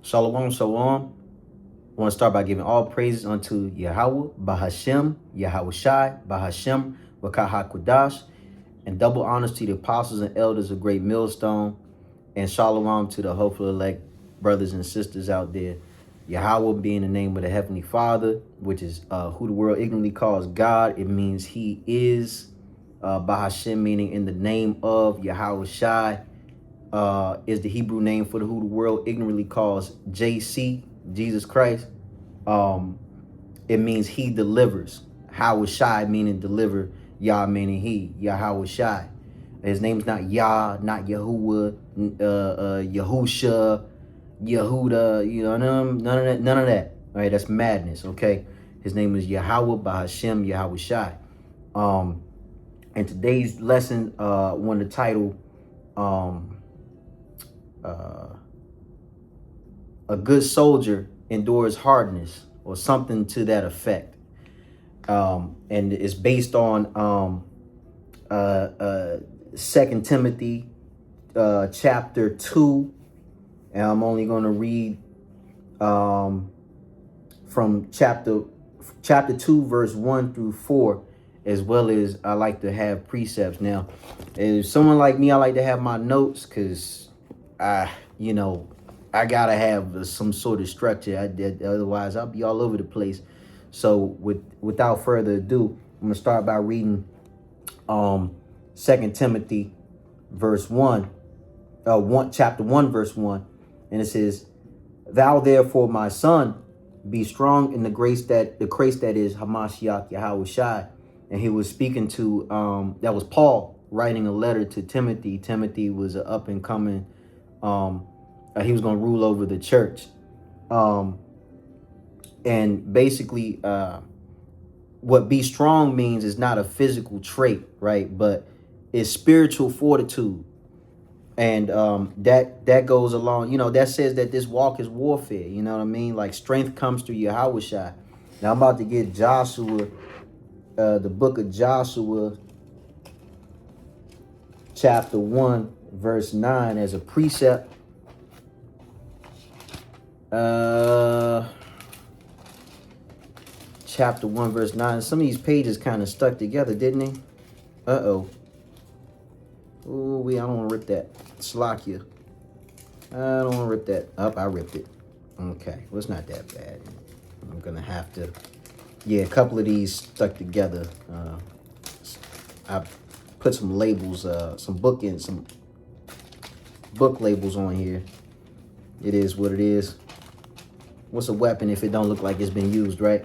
Shalom, shalom. I want to start by giving all praises unto Yahweh, Bahashem, Yahweh Shai, Bahashem, Wakah HaKodash, and double honors to the apostles and elders of Great Millstone, and shalom to the hopeful elect brothers and sisters out there. Yahweh being the name of the Heavenly Father, which is who the world ignorantly calls God. It means He is. Bahashem meaning in the name of. Yahweh Shai is the Hebrew name for who the world ignorantly calls JC, Jesus Christ. It means He delivers. Yahweh Shai meaning deliver. Yah meaning He. Yahweh Shai. His name's not Yah, not Yahuwah, Yahusha, Yehuda, none of that. All right, that's madness, okay? His name is Yahweh Bahashem, Yahweh Shai. And today's lesson, won the title, A Good Soldier Endures Hardness, or something to that effect. And it's based on 2 Timothy chapter 2. And I'm only going to read from chapter 2, verse 1 through 4, as well as I like to have precepts. Now, if someone like me, I like to have my notes because I got to have some sort of structure. Otherwise, I'll be all over the place. So without further ado, I'm going to start by reading 2 Timothy verse 1, chapter 1, verse 1. And it says, "Thou therefore, my son, be strong in the grace that is Hamashiach Yahweh Shai." And he was speaking to, that was Paul writing a letter to Timothy. Timothy was an up and coming, he was going to rule over the church. And basically, what be strong means is not a physical trait, right? But it's spiritual fortitude. And that goes along, that says that this walk is warfare. You know what I mean? Like strength comes through Yahweh Shai. Now I'm about to get Joshua, the book of Joshua, chapter 1, verse 9 as a precept. Chapter 1, verse 9. Some of these pages kind of stuck together, didn't they? Uh-oh. Ooh, I don't want to rip that. Slakia. I don't want to rip that. I ripped it. Okay. Well, it's not that bad. I'm going to have to... Yeah, a couple of these stuck together. I put some labels, some book labels on here. It is what it is. What's a weapon if it don't look like it's been used, right?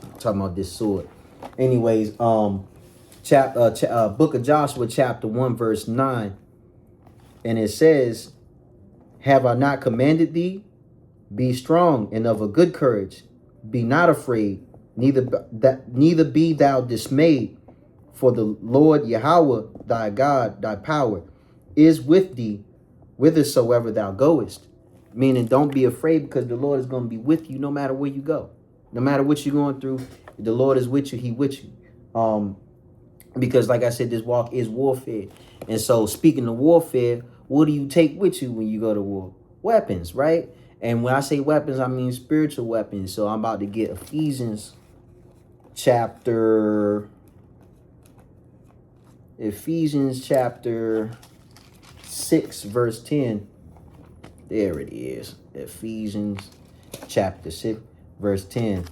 I'm talking about this sword. Anyways, book of Joshua, chapter 1, verse 9. And it says, "Have I not commanded thee? Be strong and of a good courage. Be not afraid, neither be thou dismayed. For the Lord Yahweh, thy God, thy power, is with thee whithersoever thou goest." Meaning, don't be afraid, because the Lord is going to be with you no matter where you go. No matter what you're going through, the Lord is with you. He with you. Because like I said, this walk is warfare. And so speaking of warfare, what do you take with you when you go to war? Weapons, right? And when I say weapons, I mean spiritual weapons. So I'm about to get Ephesians chapter 6, verse 10. There it is. Ephesians chapter 6, verse 10.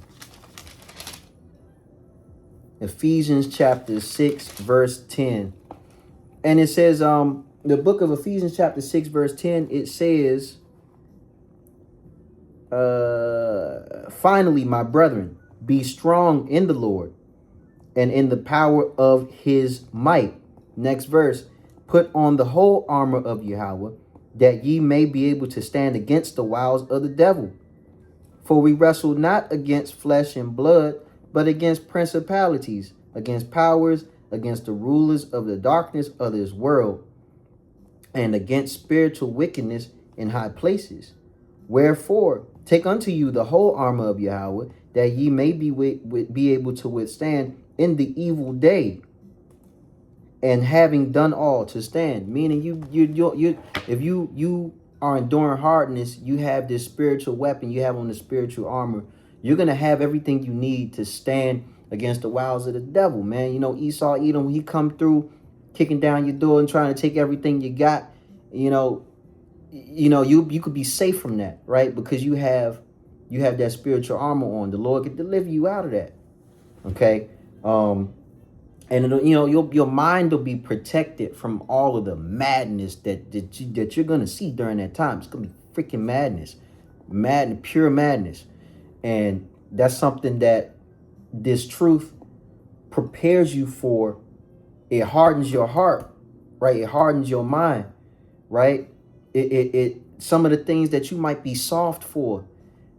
Ephesians chapter 6, verse 10. And it says, the book of Ephesians chapter 6, verse 10, it says, "Finally, my brethren, be strong in the Lord and in the power of his might." Next verse, "Put on the whole armor of Yahweh, that ye may be able to stand against the wiles of the devil. For we wrestle not against flesh and blood, but against principalities, against powers, against the rulers of the darkness of this world, and against spiritual wickedness in high places. Wherefore, take unto you the whole armor of Yahweh, that ye may be able to withstand in the evil day, and having done all to stand." Meaning, if you are enduring hardness, you have this spiritual weapon, you have on the spiritual armor. You're going to have everything you need to stand against the wiles of the devil, man. You know, Esau, Edom, he come through kicking down your door and trying to take everything you got. You could be safe from that, right? Because you have that spiritual armor on. The Lord can deliver you out of that. Okay. And it'll, your mind will be protected from all of the madness that you're gonna see during that time. It's gonna be freaking madness, pure madness, and that's something that this truth prepares you for. It hardens your heart, right? It hardens your mind, right? It some of the things that you might be soft for,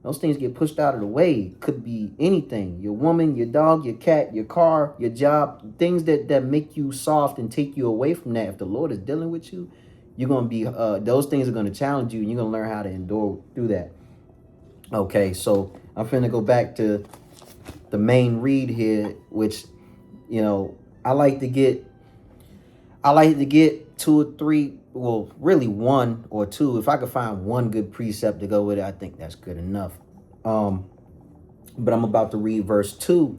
those things get pushed out of the way. Could be anything: your woman, your dog, your cat, your car, your job, things that make you soft and take you away from that. If the Lord is dealing with you, you're going to be, those things are going to challenge you, and you're going to learn how to endure through that. Okay, so I'm finna go back to the main read here, which, I like to get 2 or 3, well, really 1 or 2. If I could find one good precept to go with it, I think that's good enough. But I'm about to read verse 2.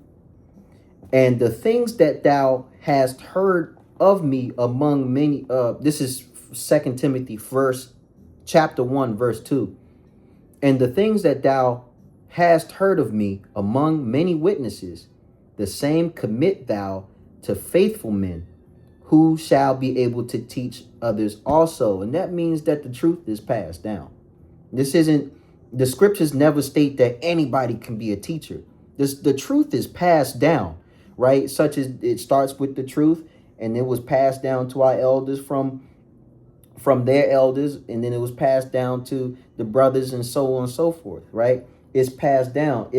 And the things that thou hast heard of me among many, this is 2 Timothy chapter 1, verse 2. And the things that thou hast heard of me among many witnesses, the same commit thou to faithful men, who shall be able to teach others also. And that means that the truth is passed down. The scriptures never state that anybody can be a teacher. The truth is passed down, right? Such as it starts with the truth, and it was passed down to our elders from their elders, and then it was passed down to the brothers, and so on and so forth, right? It's passed down.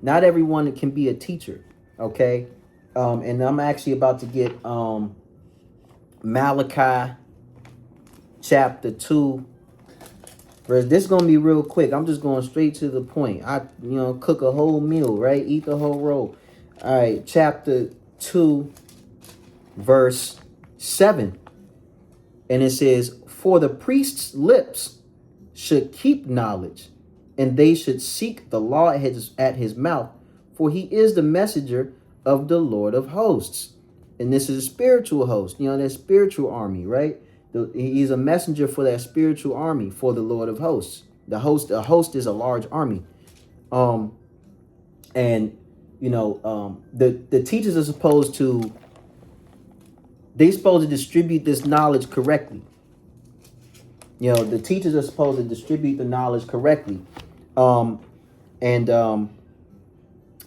Not everyone can be a teacher, okay? And I'm actually about to get Malachi chapter 2 verse. This is gonna be real quick. I'm just going straight to the point. I cook a whole meal, right? Eat the whole roll. All right, chapter 2 verse 7, and it says, for the priest's lips should keep knowledge, and they should seek the law at his mouth, for he is the messenger of the Lord of hosts. And this is a spiritual host, that spiritual army, right? He's a messenger for that spiritual army, for the Lord of hosts. A host is a large army. The teachers are supposed to distribute this knowledge correctly. The teachers are supposed to distribute the knowledge correctly.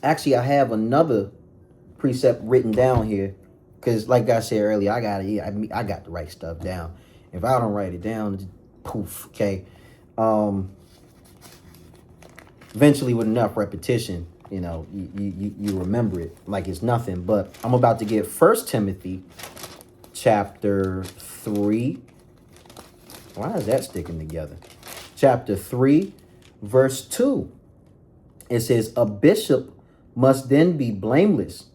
Actually, I have another precept written down here, because like I said earlier, I got to write stuff down. If I don't write it down, just poof. Okay. Eventually, with enough repetition, you remember it like it's nothing. But I'm about to get 1 Timothy chapter 3. Why is that sticking together? Chapter 3, verse 2. It says, a bishop must then be blameless,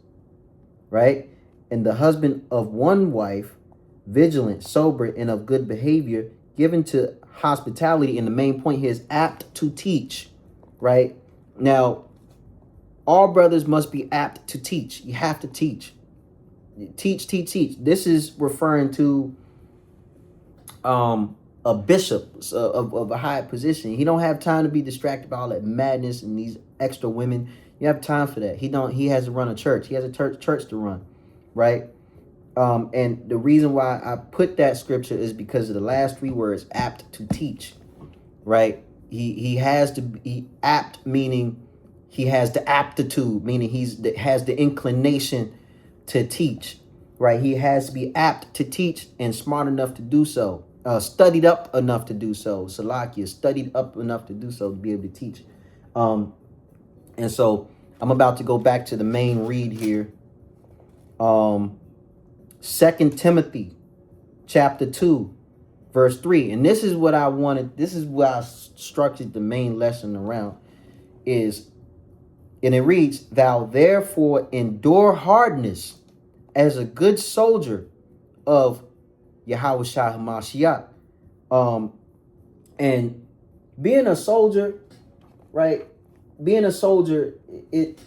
right? And the husband of one wife, vigilant, sober, and of good behavior, given to hospitality. And the main point here is apt to teach, right? Now, all brothers must be apt to teach. You have to teach. Teach. This is referring to a bishop of a high position. He don't have time to be distracted by all that madness and these extra women. You have time for that. He has to run a church. He has a church to run, right? And the reason why I put that scripture is because of the last 3 words, apt to teach, right? He has to be apt, meaning he has the aptitude, meaning has the inclination to teach, right? He has to be apt to teach and smart enough to do so, studied up enough to do so. Salakia, studied up enough to do so, to be able to teach. And so I'm about to go back to the main read here. 2 Timothy chapter 2, verse 3. And this is what I wanted. This is what I structured the main lesson around is, and it reads, thou therefore endure hardness as a good soldier of Yahushua HaMashiach. And being a soldier, right? Being a soldier, it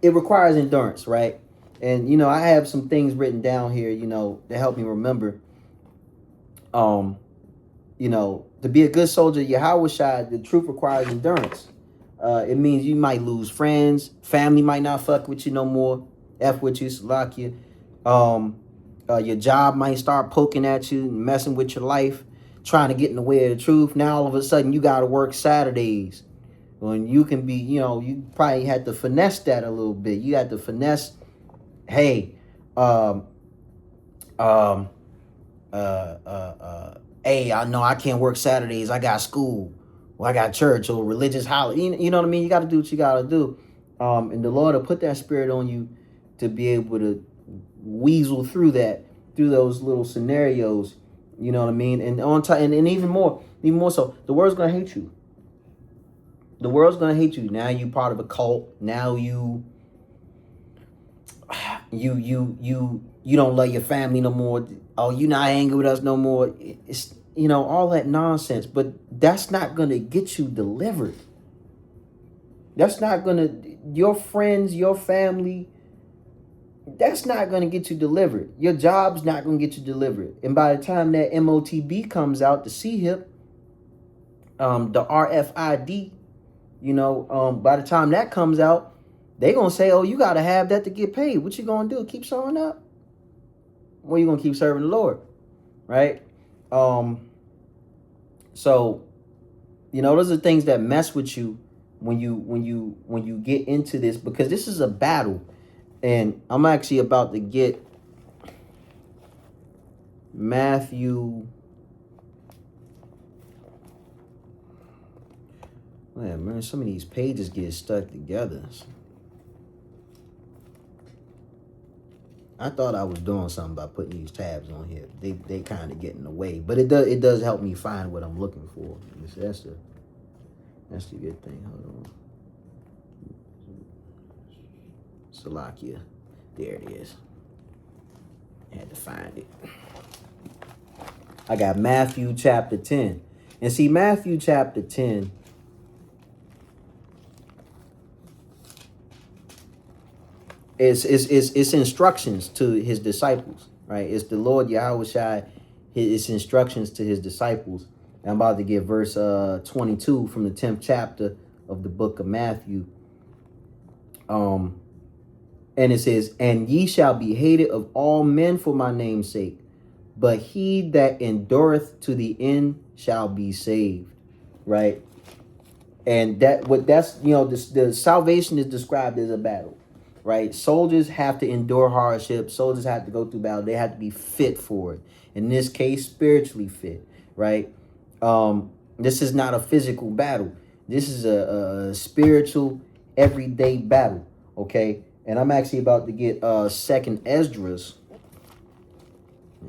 requires endurance, right? And I have some things written down here, to help me remember. To be a good soldier, Yahweh Shai, the truth requires endurance. It means you might lose friends, family might not fuck with you no more, F with you, Salakia. Your job might start poking at you, messing with your life, trying to get in the way of the truth. Now all of a sudden you got to work Saturdays when you can be, you probably had to finesse that a little bit. You had to finesse, hey, hey, I know I can't work Saturdays. I got school, or I got church, or religious holiday. You know what I mean? You got to do what you got to do. And the Lord will put that spirit on you to be able to weasel through those little scenarios. You know what I mean? And on time, and even more so, the world's gonna hate you. The world's gonna hate you. Now you part of a cult. Now you don't love your family no more. Oh, you not hanging with us no more. It's all that nonsense. But that's not gonna get you delivered. That's not gonna, your friends, your family, that's not gonna get you delivered. Your job's not gonna get you delivered. And by the time that MOTB comes out, the CHIP, the RFID, by the time that comes out, they gonna say, oh, you gotta have that to get paid. What you gonna do? Keep showing up? Well, you gonna keep serving the Lord, right? So, those are things that mess with you when you get into this, because this is a battle. And I'm actually about to get Matthew. Man, some of these pages get stuck together. I thought I was doing something by putting these tabs on here. They kind of get in the way, but it does help me find what I'm looking for. That's the good thing. Hold on. Salakia. There it is. I had to find it. I got Matthew chapter 10. And see, Matthew chapter 10, it's instructions to his disciples, right? It's the Lord Yahweh Shai, his instructions to his disciples. And I'm about to get verse 22 from the 10th chapter of the book of Matthew. And it says, and ye shall be hated of all men for my name's sake, but he that endureth to the end shall be saved, right? And the salvation is described as a battle, right? Soldiers have to endure hardship. Soldiers have to go through battle. They have to be fit for it. In this case, spiritually fit, right? This is not a physical battle. This is a spiritual, everyday battle, okay? And I'm actually about to get Second Esdras.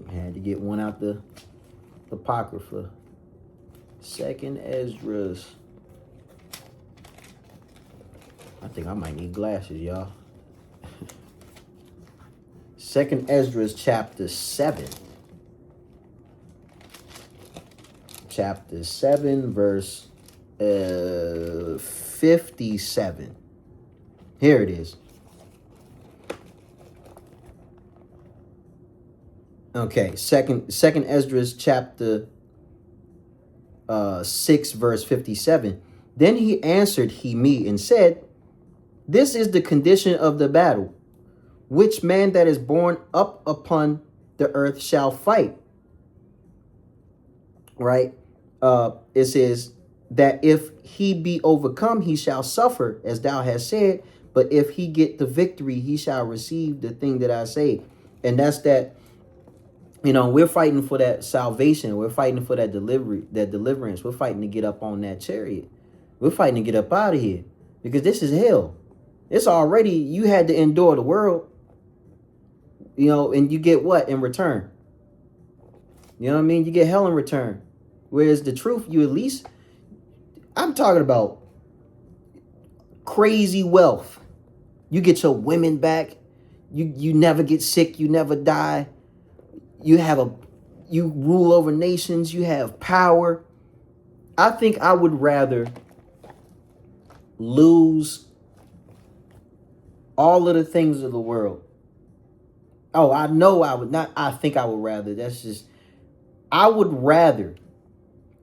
I had to get one out the Apocrypha. Second Esdras. I think I might need glasses, y'all. Second Esdras chapter 7. Chapter 7, verse 57. Here it is. Okay, second Esdras chapter 6, verse 57. Then he answered me and said, this is the condition of the battle. Which man that is born up upon the earth shall fight? Right? It says that if he be overcome, he shall suffer, as thou hast said. But if he get the victory, he shall receive the thing that I say. And that's that. We're fighting for that salvation. We're fighting for that deliverance. We're fighting to get up on that chariot. We're fighting to get up out of here, because this is hell. It's already, you had to endure the world, and you get what in return? You know what I mean? You get hell in return. Whereas the truth, you at least, I'm talking about crazy wealth. You get your women back. You never get sick. You never die. You rule over nations. You have power. I think I would rather lose all of the things of the world. Oh, I know I would not. I think I would rather. That's just, I would rather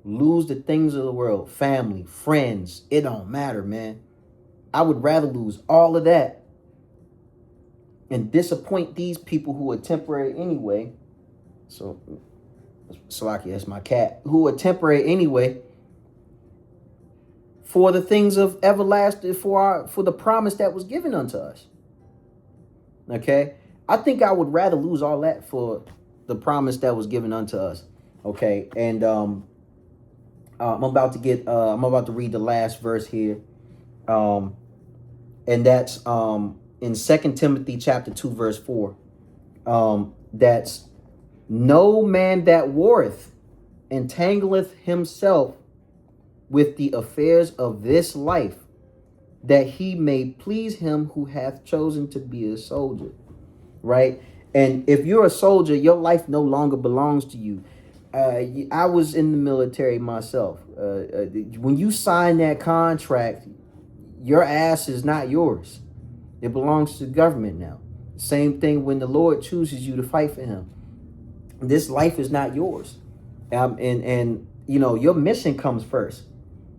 lose the things of the world, family, friends. It don't matter, man. I would rather lose all of that and disappoint these people who are temporary anyway. So, Salaki, that's my cat, who are temporary anyway, for the things of everlasting, for the promise that was given unto us. Okay, I think I would rather lose all that for the promise that was given unto us. Okay, and I'm about to read the last verse here, and that's in 2 Timothy chapter 2 verse 4. That's, no man that warreth entangleth himself with the affairs of this life, that he may please him who hath chosen to be a soldier. Right? And if you're a soldier, your life no longer belongs to you. I was in the military myself. When you sign that contract, your ass is not yours. It belongs to the government now. Same thing when the Lord chooses you to fight for him. This life is not yours. And you know, your mission comes first.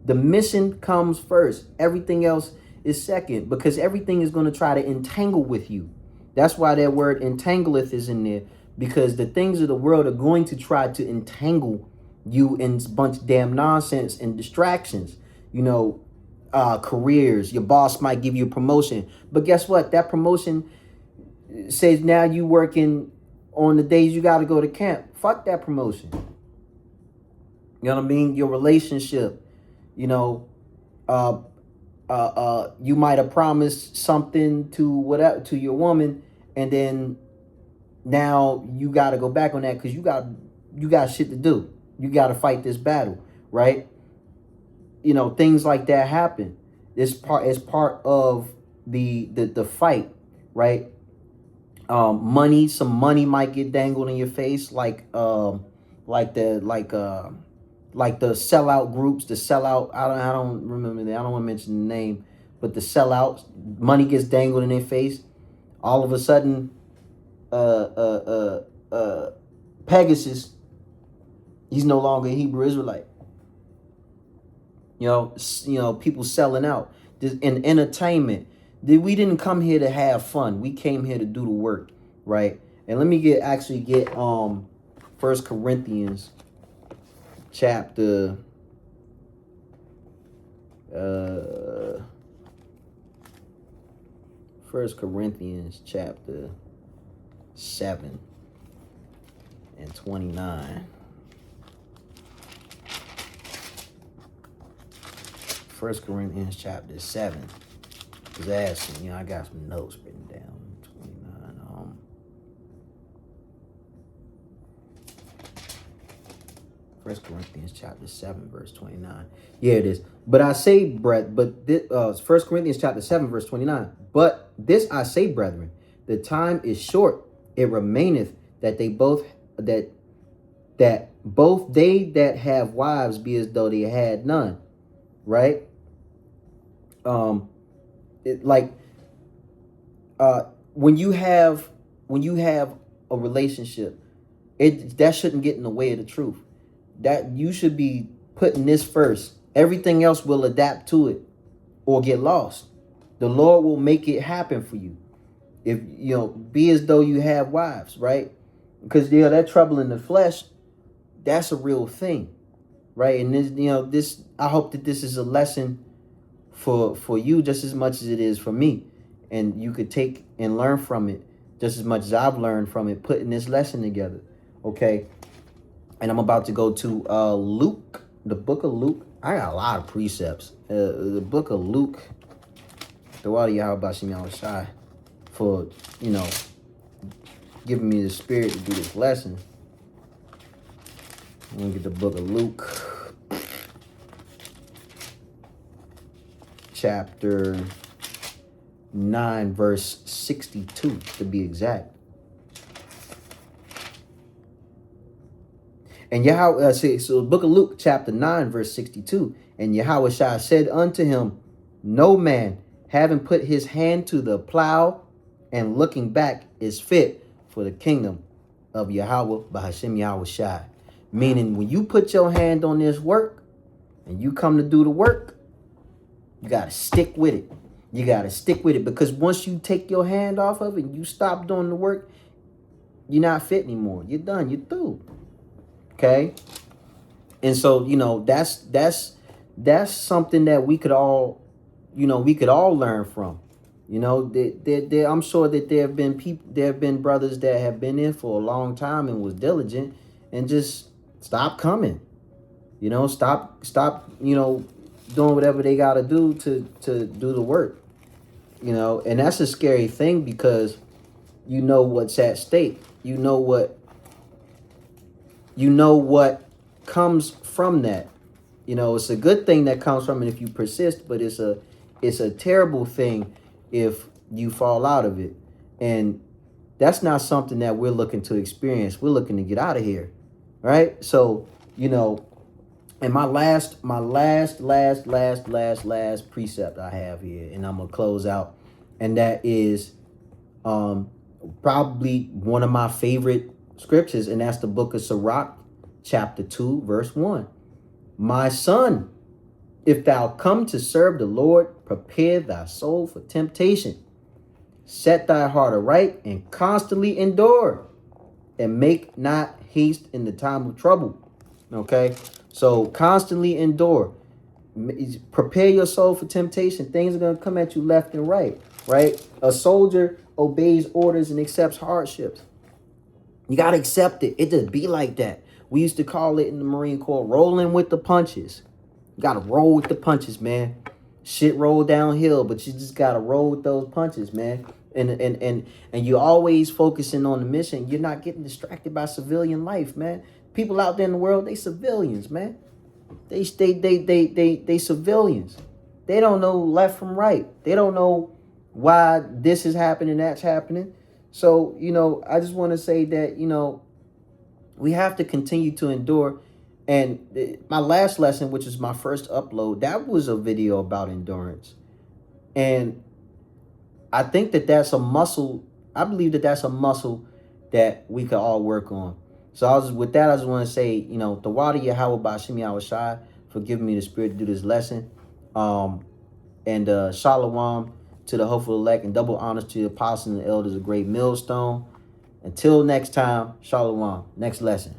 The mission comes first. Everything else is second, because everything is going to try to entangle with you. That's why that word entangleth is in there, because the things of the world are going to try to entangle you in a bunch of damn nonsense and distractions. You know, careers. Your boss might give you a promotion, but guess what? That promotion says now you working on the days you got to go to camp. Fuck that promotion. You know what I mean? Your relationship. You know, you might have promised something to your woman, and then now you got to go back on that because you got shit to do. You got to fight this battle, right? You know, things like that happen. It's part of the fight, right? Some money might get dangled in your face, like the sellout groups, the sellout. I don't remember that. I don't want to mention the name, but the sellouts, money gets dangled in their face. All of a sudden, Pegasus, he's no longer a Hebrew Israelite. You know, people selling out. In entertainment, we didn't come here to have fun. We came here to do the work, right? And let me get 1 Corinthians chapter 1 Corinthians chapter 7 and 29. 1 Corinthians chapter 7 is asking, you know, I got some notes written down. 29. 1 Corinthians chapter 7 verse 29. Yeah, it is. But I say, 1 Corinthians chapter 7 verse 29. But this I say, brethren, the time is short. It remaineth that both they that have wives be as though they had none. Right? When you have a relationship, that shouldn't get in the way of the truth. That you should be putting this first. Everything else will adapt to it or get lost. The Lord will make it happen for you. If you know, be as though you have wives, right? Because that trouble in the flesh, that's a real thing, right? And this, I hope that this is a lesson for you just as much as it is for me, and you could take and learn from it just as much as I've learned from it, putting this lesson together. Okay, and I'm about to go to Luke, the book of Luke. I got a lot of precepts. The book of Luke. The water Yahweh Shy for giving me the spirit to do this lesson. I'm gonna get the book of Luke, chapter 9, verse 62 to be exact. And Yahweh, so book of Luke, chapter 9, verse 62. And Yahweh Shai said unto him, no man, having put his hand to the plow and looking back, is fit for the kingdom of Yahweh Bahashem Yahweh Shai. Meaning, when you put your hand on this work and you come to do the work, you got to stick with it. You got to stick with it, because once you take your hand off of it and you stop doing the work, you're not fit anymore. You're done. You're through. Okay? And so, you know, that's something that we could all, you know, we could all learn from. You know, I'm sure that there have been brothers that have been in for a long time and was diligent and just stopped coming. You know, stop, you know, doing whatever they got to do to do the work. You know, and that's a scary thing, because you know what's at stake. You know what comes from that. You know, it's a good thing that comes from it if you persist, but it's a terrible thing if you fall out of it. And that's not something that we're looking to experience. We're looking to get out of here. Right? So, you know, and my last precept I have here, and I'm gonna close out, and that is probably one of my favorite scriptures, and that's the book of Sirach, chapter 2, verse 1. My son, if thou come to serve the Lord, prepare thy soul for temptation. Set thy heart aright and constantly endure, and make not haste in the time of trouble. Okay? So constantly endure. Prepare your soul for temptation. Things are going to come at you left and right. Right? A soldier obeys orders and accepts hardships. You got to accept it. It just be like that. We used to call it in the Marine Corps rolling with the punches. You got to roll with the punches, man. Shit roll downhill, but you just got to roll with those punches, man. And you're always focusing on the mission. You're not getting distracted by civilian life, man. People out there in the world, they civilians, man. They civilians. They don't know left from right. They don't know why this is happening, that's happening. So, you know, I just want to say that, you know, we have to continue to endure. And my last lesson, which is my first upload, that was a video about endurance. And I think that that's a muscle. I believe that that's a muscle that we could all work on. So I just want to say, you know, Tawada Yahweh Bashim Yahweh Shai for giving me the spirit to do this lesson. And Shalom to the hopeful elect, and double honors to the apostles and the elders of Great Millstone. Until next time, Shalom. Next lesson.